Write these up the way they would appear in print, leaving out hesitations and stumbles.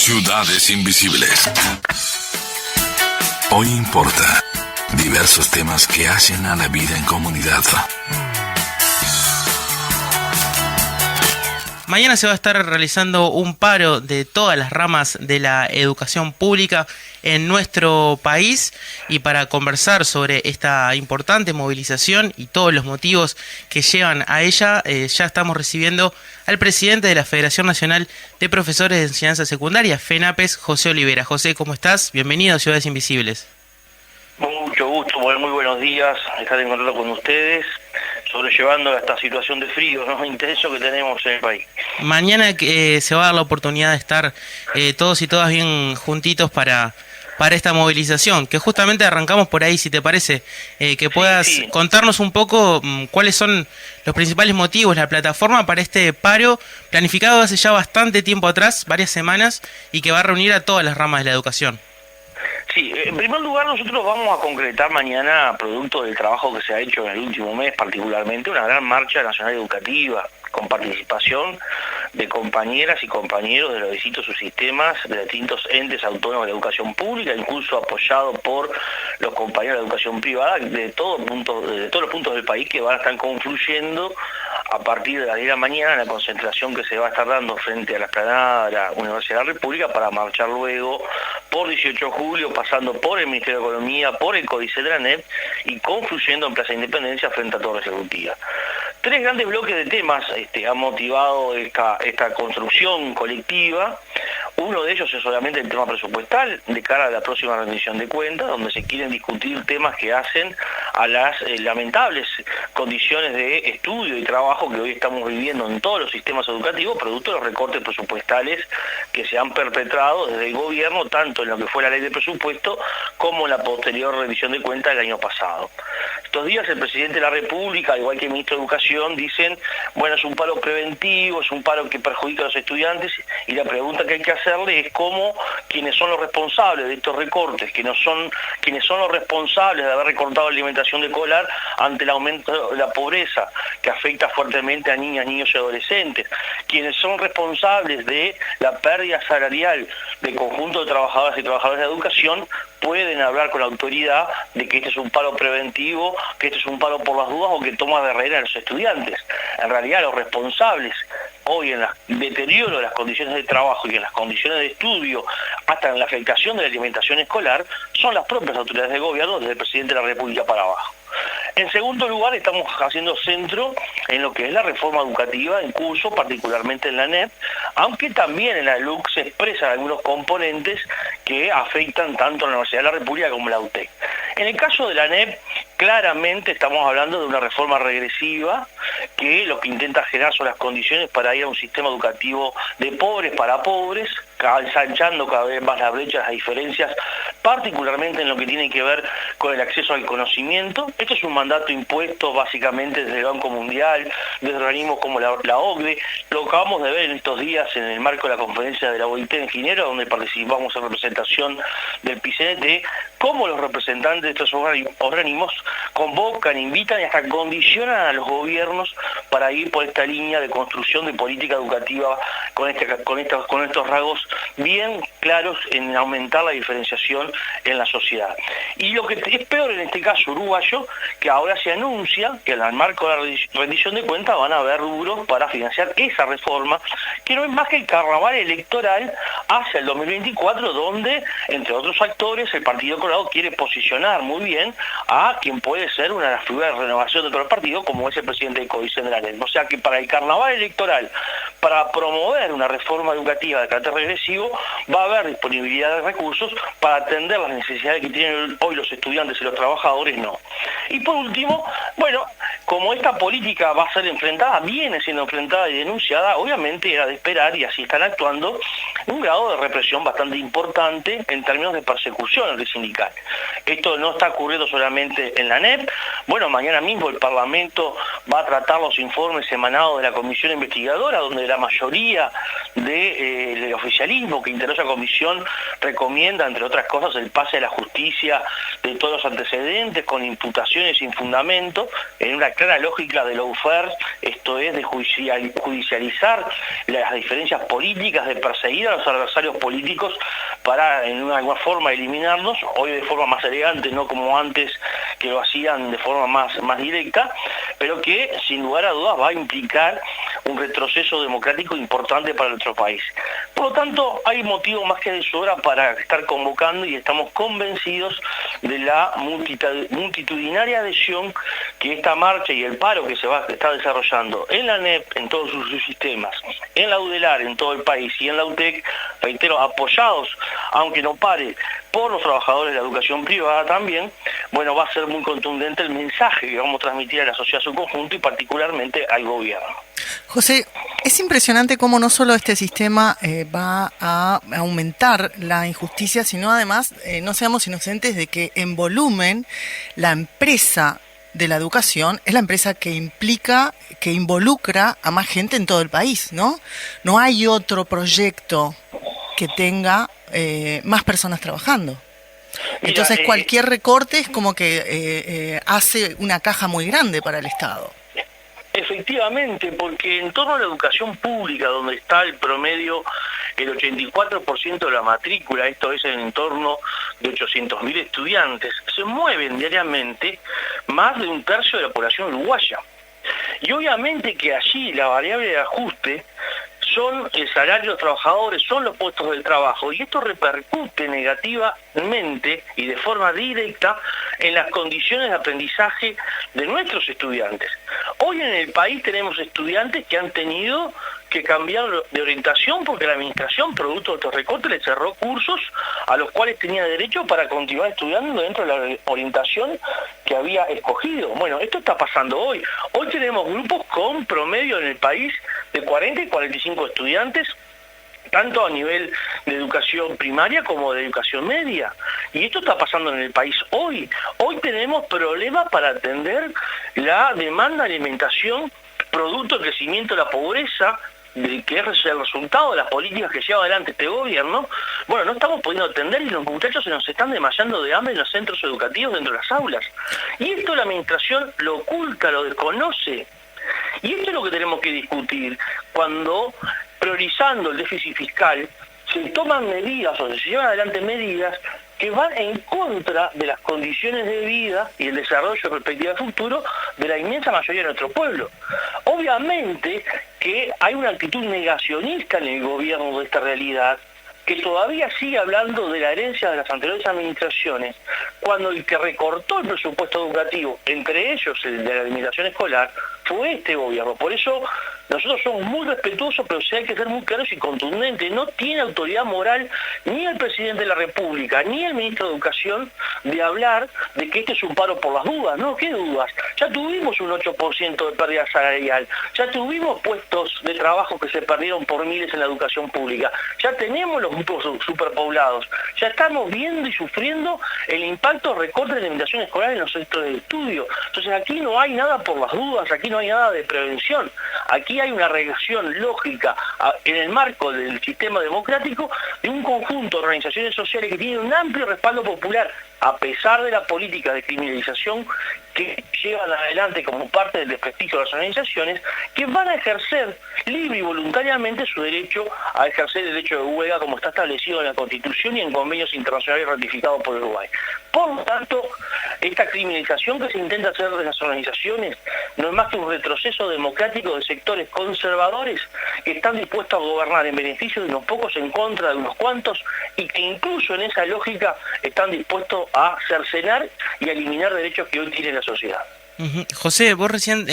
Ciudades Invisibles. Hoy importa diversos temas que hacen a la vida en comunidad. Mañana se va a estar realizando un paro de todas las ramas de la educación pública en nuestro país, y para conversar sobre esta importante movilización y todos los motivos que llevan a ella, ya estamos recibiendo al presidente de la Federación Nacional de Profesores de Enseñanza Secundaria, FENAPES, José Olivera. José, ¿cómo estás? Bienvenido a Ciudades Invisibles. Mucho gusto, muy buenos días, estar en contacto con ustedes, sobrellevando esta situación de frío, ¿no?, intenso que tenemos en el país. Mañana se va a dar la oportunidad de estar todos y todas bien juntitos para esta movilización, que justamente arrancamos por ahí, si te parece, que puedas contarnos un poco cuáles son los principales motivos, la plataforma para este paro planificado hace ya bastante tiempo atrás, varias semanas, y que va a reunir a todas las ramas de la educación. Sí, en primer lugar nosotros vamos a concretar mañana, producto del trabajo que se ha hecho en el último mes particularmente, una gran marcha nacional educativa con participación de compañeras y compañeros de los distintos subsistemas, de distintos entes autónomos de la educación pública, incluso apoyado por los compañeros de la educación privada de todos los puntos del país, que van a estar confluyendo a partir de las 10 de la mañana en la concentración que se va a estar dando frente a la explanada de la Universidad de la República, para marchar luego por 18 de julio, pasando por el Ministerio de Economía, por el Códice de la ANEP y confluyendo en Plaza Independencia frente a Torre Ejecutiva. Tres grandes bloques de temas han motivado esta construcción colectiva. Uno de ellos es solamente el tema presupuestal de cara a la próxima rendición de cuentas, donde se quieren discutir temas que hacen a las lamentables condiciones de estudio y trabajo que hoy estamos viviendo en todos los sistemas educativos, producto de los recortes presupuestales que se han perpetrado desde el gobierno, tanto en lo que fue la ley de presupuesto como en la posterior rendición de cuentas del año pasado. Estos días el presidente de la República, al igual que el ministro de Educación, dicen, bueno, es un paro preventivo, es un paro que perjudica a los estudiantes, y la pregunta que hay que hacerle es cómo quienes son los responsables de estos recortes, quienes son los responsables de haber recortado la alimentación escolar ante el aumento de la pobreza que afecta fuertemente a niñas, niños y adolescentes, quienes son responsables de la pérdida salarial del conjunto de trabajadoras y trabajadores de educación, pueden hablar con la autoridad de que este es un paro preventivo, que este es un paro por las dudas o que toma de rehén a los estudiantes. En realidad los responsables hoy en el deterioro de las condiciones de trabajo y en las condiciones de estudio, hasta en la afectación de la alimentación escolar, son las propias autoridades de gobierno, desde el presidente de la República para abajo. En segundo lugar, estamos haciendo centro en lo que es la reforma educativa en curso, particularmente en la ANEP, aunque también en la LUC se expresan algunos componentes que afectan tanto a la Universidad de la República como a la UTEC. En el caso de la ANEP, claramente estamos hablando de una reforma regresiva que lo que intenta generar son las condiciones para ir a un sistema educativo de pobres para pobres, ensanchando cada vez más las brechas, las diferencias, particularmente en lo que tiene que ver con el acceso al conocimiento. Esto es un mandato impuesto básicamente desde el Banco Mundial, desde organismos como la OCDE. Lo acabamos de ver en estos días en el marco de la conferencia de la OIT en Ginebra, donde participamos en representación del PICNT, cómo los representantes de estos organismos convocan, invitan y hasta condicionan a los gobiernos para ir por esta línea de construcción de política educativa con estos rasgos bien claros en aumentar la diferenciación en la sociedad. Y lo que es peor en este caso uruguayo, que ahora se anuncia que en el marco de la rendición de cuentas van a haber rubros para financiar esa reforma, que no es más que el carnaval electoral hacia el 2024, donde, entre otros actores, el Partido Colorado quiere posicionar muy bien a quien puede ser una de las figuras de renovación de todo el partido, como es el presidente del Códice de la ANEP. O sea que para el carnaval electoral, para promover una reforma educativa de carácter regresivo, va a haber disponibilidad de recursos para atender las necesidades que tienen hoy los estudiantes y los trabajadores, no. Y por último, bueno, como esta política va a ser enfrentada, viene siendo enfrentada y denunciada, obviamente era de esperar, y así están actuando, un grado de represión bastante importante en términos de persecución sindical. Esto no está ocurriendo solamente en la ANEP. Bueno, mañana mismo el Parlamento va a tratar los informes emanados de la comisión investigadora, donde la mayoría del oficialismo que integró esa comisión recomienda, entre otras cosas, el pase a la justicia de todos los antecedentes con imputaciones sin fundamento, en una clara lógica del lawfare, esto es de judicializar las diferencias políticas, de perseguir a los adversarios políticos para en alguna forma eliminarnos, hoy de forma más elegante, no como antes que lo hacían de forma más directa, pero que sin lugar a dudas va a implicar un retroceso democrático importante para nuestro país. Por lo tanto, hay motivo más que de sobra para estar convocando y estamos convencidos de la multitudinaria adhesión que esta marcha y el paro que está desarrollando en la ANEP, en todos sus sistemas, en la UDELAR, en todo el país y en la UTEC, reitero, apoyados, aunque no pare, por los trabajadores de la educación privada también, bueno, va a ser muy contundente el mensaje que vamos a transmitir a la sociedad en su conjunto y particularmente al gobierno. José, es impresionante cómo no solo este sistema va a aumentar la injusticia, sino además, no seamos inocentes de que en volumen la empresa de la educación es la empresa que involucra a más gente en todo el país, ¿no? No hay otro proyecto que tenga más personas trabajando. Entonces cualquier recorte es como que hace una caja muy grande para el Estado. Efectivamente, porque en torno a la educación pública, donde está el promedio, el 84% de la matrícula, esto es en torno de 800.000 estudiantes, se mueven diariamente más de un tercio de la población uruguaya. Y obviamente que allí la variable de ajuste son el salario de los trabajadores, son los puestos de trabajo, y esto repercute negativamente y de forma directa en las condiciones de aprendizaje de nuestros estudiantes. Hoy en el país tenemos estudiantes que han tenido que cambiar de orientación porque la administración, producto de estos recortes, les cerró cursos a los cuales tenía derecho para continuar estudiando dentro de la orientación que había escogido. Bueno, esto está pasando hoy. Hoy tenemos grupos con promedio en el país de 40 y 45 estudiantes, tanto a nivel de educación primaria como de educación media. Y esto está pasando en el país hoy. Hoy tenemos problemas para atender la demanda de alimentación producto del crecimiento de la pobreza, que es el resultado de las políticas que lleva adelante este gobierno. Bueno, no estamos pudiendo atender y los muchachos se nos están desmayando de hambre en los centros educativos dentro de las aulas. Y esto la administración lo oculta, lo desconoce. Y esto es lo que tenemos que discutir cuando, priorizando el déficit fiscal, se toman medidas o se llevan adelante medidas que van en contra de las condiciones de vida y el desarrollo de perspectiva de futuro de la inmensa mayoría de nuestro pueblo. Obviamente que hay una actitud negacionista en el gobierno de esta realidad, que todavía sigue hablando de la herencia de las anteriores administraciones, cuando el que recortó el presupuesto educativo, entre ellos el de la alimentación escolar, fue este gobierno. Por eso nosotros somos muy respetuosos, pero sí hay que ser muy claros y contundentes. No tiene autoridad moral ni el presidente de la República, ni el ministro de Educación, de hablar de que este es un paro por las dudas. No, ¿qué dudas? Ya tuvimos un 8% de pérdida salarial, ya tuvimos puestos de trabajo que se perdieron por miles en la educación pública, ya tenemos los grupos superpoblados, ya estamos viendo y sufriendo el impacto recorte de la alimentación escolar en los centros de estudio. Entonces aquí no hay nada por las dudas, aquí no hay nada de prevención, aquí hay una reacción lógica en el marco del sistema democrático de un conjunto de organizaciones sociales que tienen un amplio respaldo popular, a pesar de la política de criminalización que llevan adelante como parte del desprestigio de las organizaciones, que van a ejercer libre y voluntariamente su derecho a ejercer el derecho de huelga como está establecido en la Constitución y en convenios internacionales ratificados por Uruguay. Por lo tanto, esta criminalización que se intenta hacer de las organizaciones no es más que un retroceso democrático de sectores conservadores que están dispuestos a gobernar en beneficio de unos pocos en contra de unos cuantos y que incluso en esa lógica están dispuestos a cercenar y a eliminar derechos que hoy tiene la sociedad. José, vos recién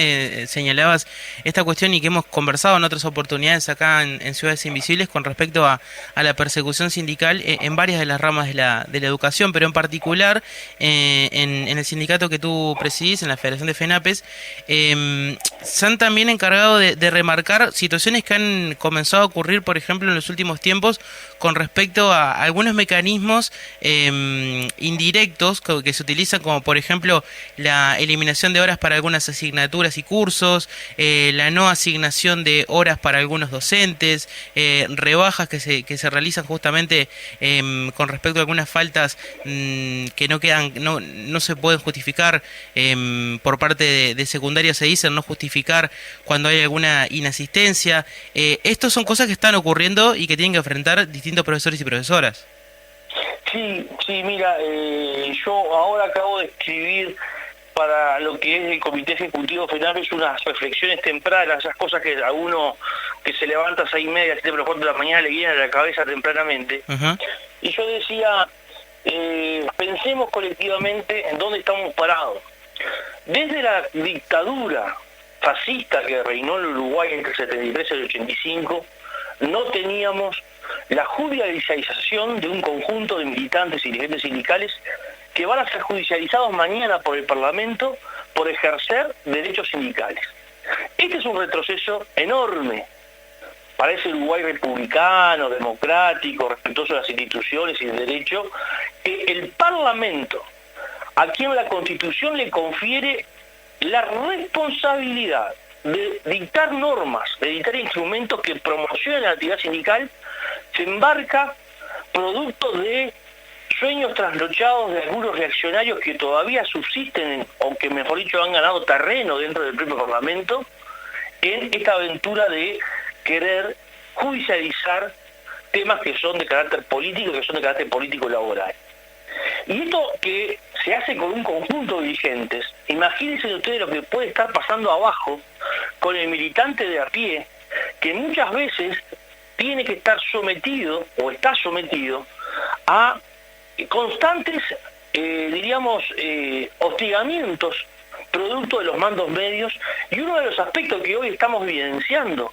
señalabas esta cuestión y que hemos conversado en otras oportunidades acá en Ciudades Invisibles con respecto a la persecución sindical en varias de las ramas de la educación, pero en particular en el sindicato que tú presidís, en la Federación de FENAPES, se han también encargado de remarcar situaciones que han comenzado a ocurrir, por ejemplo, en los últimos tiempos con respecto a algunos mecanismos indirectos que se utilizan, como por ejemplo la eliminación reducción de horas para algunas asignaturas y cursos, la no asignación de horas para algunos docentes, rebajas que se realizan justamente con respecto a algunas faltas que no se pueden justificar por parte de secundaria, se dicen no justificar cuando hay alguna inasistencia. Estos son cosas que están ocurriendo y que tienen que enfrentar distintos profesores y profesoras. Sí, mira, yo ahora acabo de escribir para lo que es el Comité Ejecutivo Federal, es unas reflexiones tempranas, esas cosas que a uno que se levanta a 6:30, 7:45 de la mañana le vienen a la cabeza tempranamente. Uh-huh. Y yo decía, pensemos colectivamente en dónde estamos parados. Desde la dictadura fascista que reinó en Uruguay entre el 73 y el 85, no teníamos la judicialización de un conjunto de militantes y dirigentes sindicales que van a ser judicializados mañana por el Parlamento por ejercer derechos sindicales. Este es un retroceso enorme para ese Uruguay republicano, democrático, respetuoso de las instituciones y del derecho, que el Parlamento, a quien la Constitución le confiere la responsabilidad de dictar normas, de dictar instrumentos que promocionen la actividad sindical, se embarca producto de sueños trasnochados de algunos reaccionarios que todavía subsisten, o que mejor dicho han ganado terreno dentro del propio Parlamento, en esta aventura de querer judicializar temas que son de carácter político, que son de carácter político laboral. Y esto que se hace con un conjunto de dirigentes, imagínense ustedes lo que puede estar pasando abajo con el militante de a pie, que muchas veces tiene que estar sometido, o está sometido, a constantes, hostigamientos producto de los mandos medios, y uno de los aspectos que hoy estamos evidenciando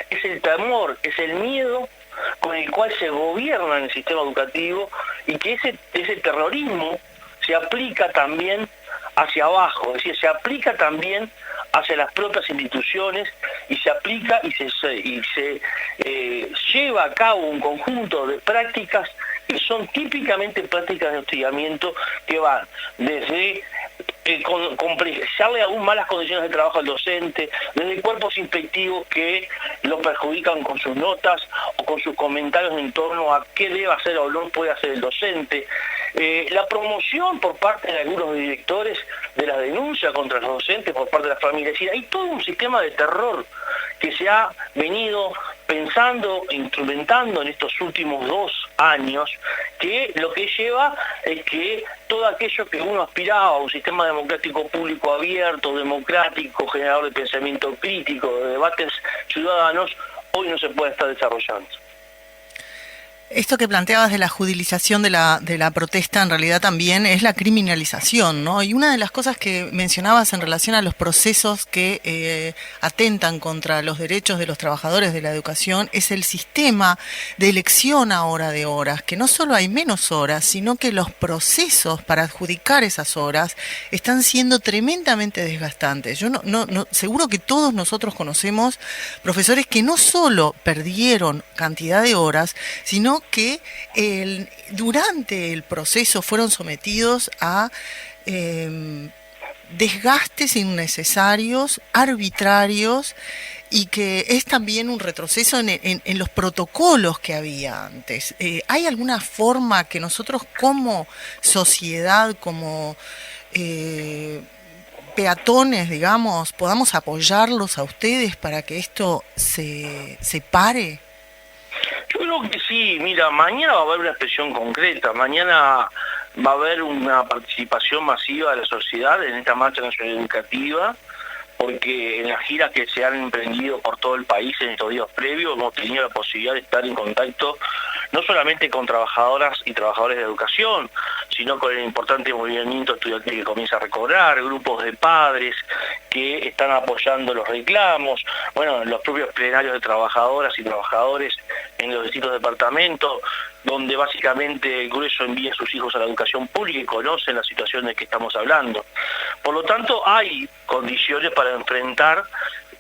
es el temor, es el miedo con el cual se gobierna en el sistema educativo, y que ese terrorismo se aplica también hacia abajo, es decir, se aplica también hacia las propias instituciones, y se aplica y se lleva a cabo un conjunto de prácticas que son típicamente prácticas de hostigamiento, que van desde complejizarle aún más las condiciones de trabajo al docente, desde cuerpos inspectivos que lo perjudican con sus notas o con sus comentarios en torno a qué debe hacer o no puede hacer el docente, la promoción por parte de algunos directores de la denuncia contra los docentes por parte de las familias. Es decir, hay todo un sistema de terror que se ha venido pensando e instrumentando en estos últimos 2 años, que lo que lleva es que todo aquello que uno aspiraba a un sistema democrático público abierto, democrático, generador de pensamiento crítico, de debates ciudadanos, hoy no se puede estar desarrollando. Esto que planteabas de la judicialización de la protesta en realidad también es la criminalización, ¿no? Y una de las cosas que mencionabas en relación a los procesos que atentan contra los derechos de los trabajadores de la educación es el sistema de elección ahora de horas, que no solo hay menos horas, sino que los procesos para adjudicar esas horas están siendo tremendamente desgastantes. Yo seguro que todos nosotros conocemos profesores que no solo perdieron cantidad de horas, sino que durante el proceso fueron sometidos a desgastes innecesarios, arbitrarios, y que es también un retroceso en los protocolos que había antes. ¿Hay alguna forma que nosotros como sociedad, como peatones, digamos, podamos apoyarlos a ustedes para que esto se pare? Yo creo que sí. Mira, mañana va a haber una expresión concreta, mañana va a haber una participación masiva de la sociedad en esta marcha nacional educativa, porque en las giras que se han emprendido por todo el país en estos días previos hemos tenido la posibilidad de estar en contacto no solamente con trabajadoras y trabajadores de educación, sino con el importante movimiento estudiantil que comienza a recobrar, grupos de padres que están apoyando los reclamos, bueno, los propios plenarios de trabajadoras y trabajadores en los distintos departamentos, donde básicamente el grueso envía a sus hijos a la educación pública y conocen la situación de que estamos hablando. Por lo tanto, hay condiciones para enfrentar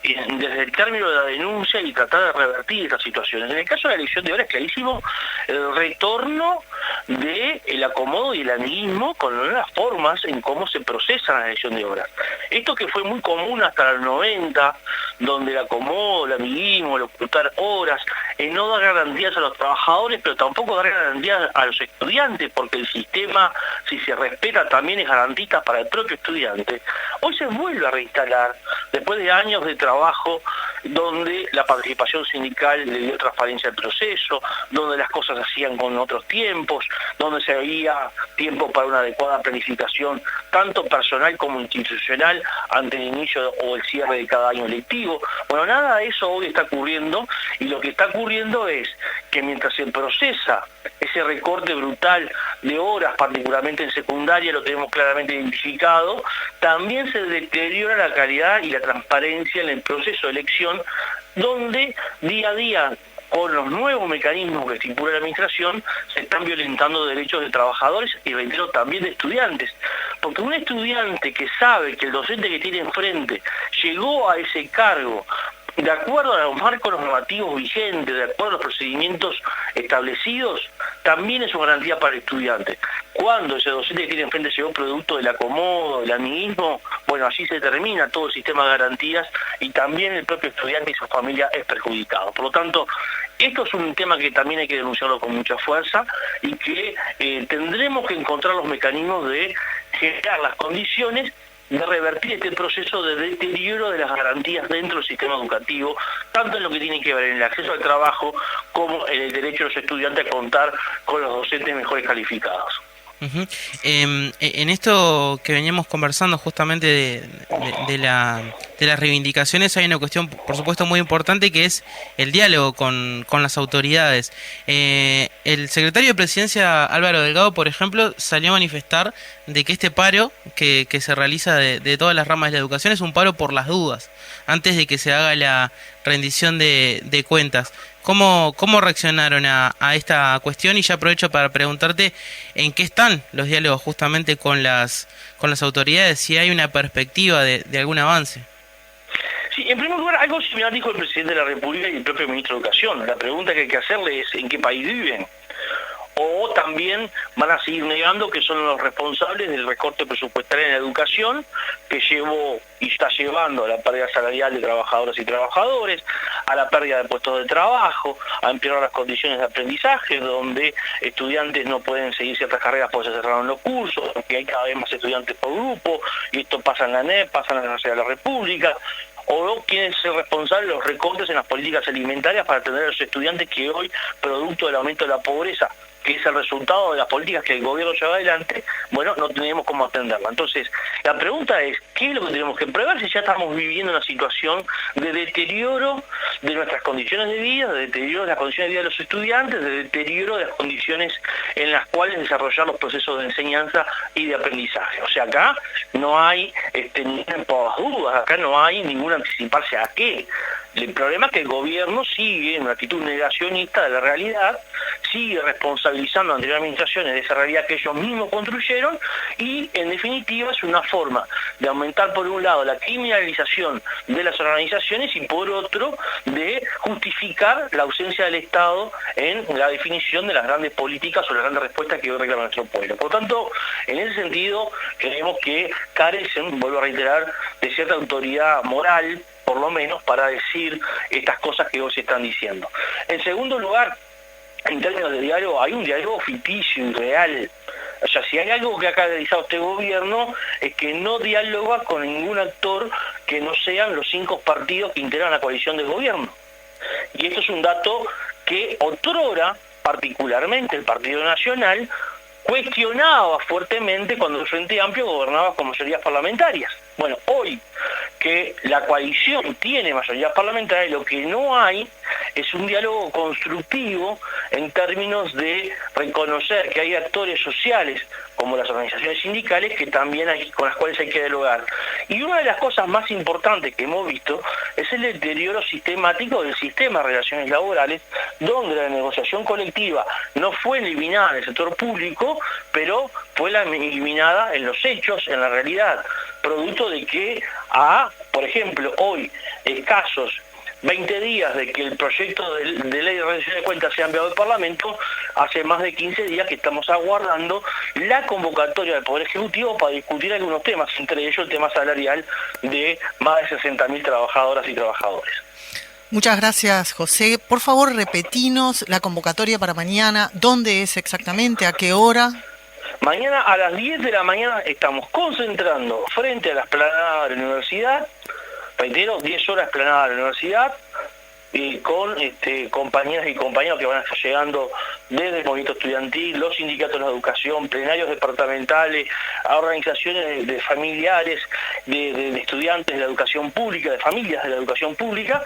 desde el término de la denuncia y tratar de revertir estas situaciones. En el caso de la elección de horas es clarísimo el retorno de el acomodo y el amiguismo con las formas en cómo se procesa la elección de obras. Esto que fue muy común hasta los 90, donde el acomodo, el amiguismo, el ocultar horas, no dar garantías a los trabajadores, pero tampoco dar garantías a los estudiantes, porque el sistema, si se respeta, también es garantista para el propio estudiante. Hoy se vuelve a reinstalar, después de años de trabajo, donde la participación sindical le dio transparencia al proceso, donde las cosas se hacían con otros tiempos, donde se había tiempo para una adecuada planificación, tanto personal como institucional, ante el inicio o el cierre de cada año lectivo. Bueno, nada de eso hoy está ocurriendo, y lo que está ocurriendo es que mientras se procesa ese recorte brutal de horas, particularmente en secundaria, lo tenemos claramente identificado, también se deteriora la calidad y la transparencia en el proceso de elección, donde día a día, con los nuevos mecanismos que estipula la administración, se están violentando derechos de trabajadores y, reitero, también de estudiantes. Porque un estudiante que sabe que el docente que tiene enfrente llegó a ese cargo de acuerdo a los marcos normativos vigentes, de acuerdo a los procedimientos establecidos, también es una garantía para el estudiante. Cuando ese docente que tiene enfrente llegó producto del acomodo, del amiguismo, bueno, allí se termina todo el sistema de garantías y también el propio estudiante y su familia es perjudicado. Por lo tanto, esto es un tema que también hay que denunciarlo con mucha fuerza y que tendremos que encontrar los mecanismos de generar las condiciones de revertir este proceso de deterioro de las garantías dentro del sistema educativo, tanto en lo que tiene que ver en el acceso al trabajo como en el derecho de los estudiantes a contar con los docentes mejores calificados. En esto que veníamos conversando justamente de las reivindicaciones, hay una cuestión, por supuesto, muy importante, que es el diálogo con las autoridades. El secretario de Presidencia, Álvaro Delgado, por ejemplo, salió a manifestar de que este paro que se realiza de todas las ramas de la educación es un paro por las dudas, antes de que se haga la rendición de cuentas. ¿Cómo reaccionaron a esta cuestión? Y ya aprovecho para preguntarte en qué están los diálogos justamente con las autoridades, si hay una perspectiva de algún avance. Sí, en primer lugar, algo similar dijo el presidente de la República y el propio ministro de Educación. La pregunta que hay que hacerle es ¿en qué país viven? O también van a seguir negando que son los responsables del recorte presupuestario en la educación, que llevó y está llevando a la pérdida salarial de trabajadoras y trabajadores, a la pérdida de puestos de trabajo, a empeorar las condiciones de aprendizaje, donde estudiantes no pueden seguir ciertas carreras porque se cerraron los cursos, porque hay cada vez más estudiantes por grupo, y esto pasa en la NEP, pasa en la Universidad de la República. O quién es el responsable de los recortes en las políticas alimentarias para atender a los estudiantes que hoy, producto del aumento de la pobreza, que es el resultado de las políticas que el gobierno lleva adelante, bueno, no tenemos cómo atenderla. Entonces, la pregunta es, ¿qué es lo que tenemos que prever si ya estamos viviendo una situación de deterioro de nuestras condiciones de vida, de deterioro de las condiciones de vida de los estudiantes, de deterioro de las condiciones en las cuales desarrollar los procesos de enseñanza y de aprendizaje? O sea, acá no hay por las dudas, acá no hay ningún anticiparse a qué. El problema es que el gobierno sigue en una actitud negacionista de la realidad, sigue responsabilizando a anteriores administraciones de esa realidad que ellos mismos construyeron y, en definitiva, es una forma de aumentar, por un lado, la criminalización de las organizaciones y, por otro, de justificar la ausencia del Estado en la definición de las grandes políticas o las grandes respuestas que hoy reclama nuestro pueblo. Por tanto, en ese sentido, creemos que carecen, vuelvo a reiterar, de cierta autoridad moral, por lo menos, para decir estas cosas que hoy se están diciendo. En segundo lugar, en términos de diálogo, hay un diálogo ficticio y real. O sea, si hay algo que ha caracterizado este gobierno es que no dialoga con ningún actor que no sean los 5 partidos que integran la coalición del gobierno. Y esto es un dato que otrora, particularmente el Partido Nacional, cuestionaba fuertemente cuando el Frente Amplio gobernaba con mayorías parlamentarias. Bueno, hoy que la coalición tiene mayoría parlamentaria, lo que no hay es un diálogo constructivo en términos de reconocer que hay actores sociales como las organizaciones sindicales que también hay, con las cuales hay que dialogar. Y una de las cosas más importantes que hemos visto es el deterioro sistemático del sistema de relaciones laborales, donde la negociación colectiva no fue eliminada en el sector público, pero fue eliminada en los hechos, en la realidad, producto de que por ejemplo, hoy escasos 20 días de que el proyecto de ley de rendición de cuentas sea enviado al Parlamento, hace más de 15 días que estamos aguardando la convocatoria del Poder Ejecutivo para discutir algunos temas, entre ellos el tema salarial de más de 60.000 trabajadoras y trabajadores. Muchas gracias, José. Por favor, repetinos la convocatoria para mañana. ¿Dónde es exactamente? ¿A qué hora? Mañana a las 10 de la mañana estamos concentrando frente a la explanada de la universidad, reitero, 10 horas explanada de la universidad, y con compañeras y compañeros que van a estar llegando desde el movimiento estudiantil, los sindicatos de la educación, plenarios departamentales, a organizaciones de familiares, de estudiantes de la educación pública, de familias de la educación pública.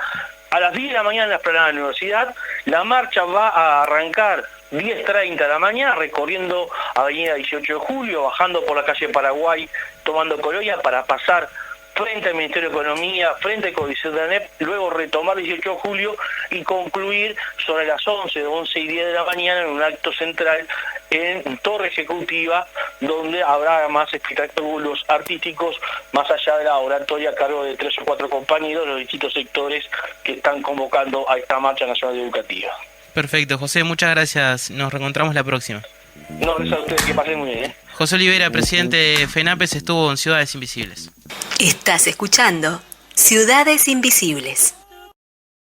A las 10 de la mañana en la explanada de la universidad, la marcha va a arrancar 10:30 de la mañana, recorriendo Avenida 18 de Julio, bajando por la calle Paraguay, tomando Colonia para pasar frente al Ministerio de Economía, frente al Códice de ANEP, luego retomar 18 de julio y concluir sobre las 11 y 10 de la mañana en un acto central en Torre Ejecutiva, donde habrá más espectáculos artísticos, más allá de la oratoria a cargo de 3 o 4 compañeros de los distintos sectores que están convocando a esta marcha nacional educativa. Perfecto, José, muchas gracias. Nos reencontramos la próxima. No, gracias a ustedes, que pasen muy bien. José Olivera, presidente de FENAPES, estuvo en Ciudades Invisibles. Estás escuchando Ciudades Invisibles.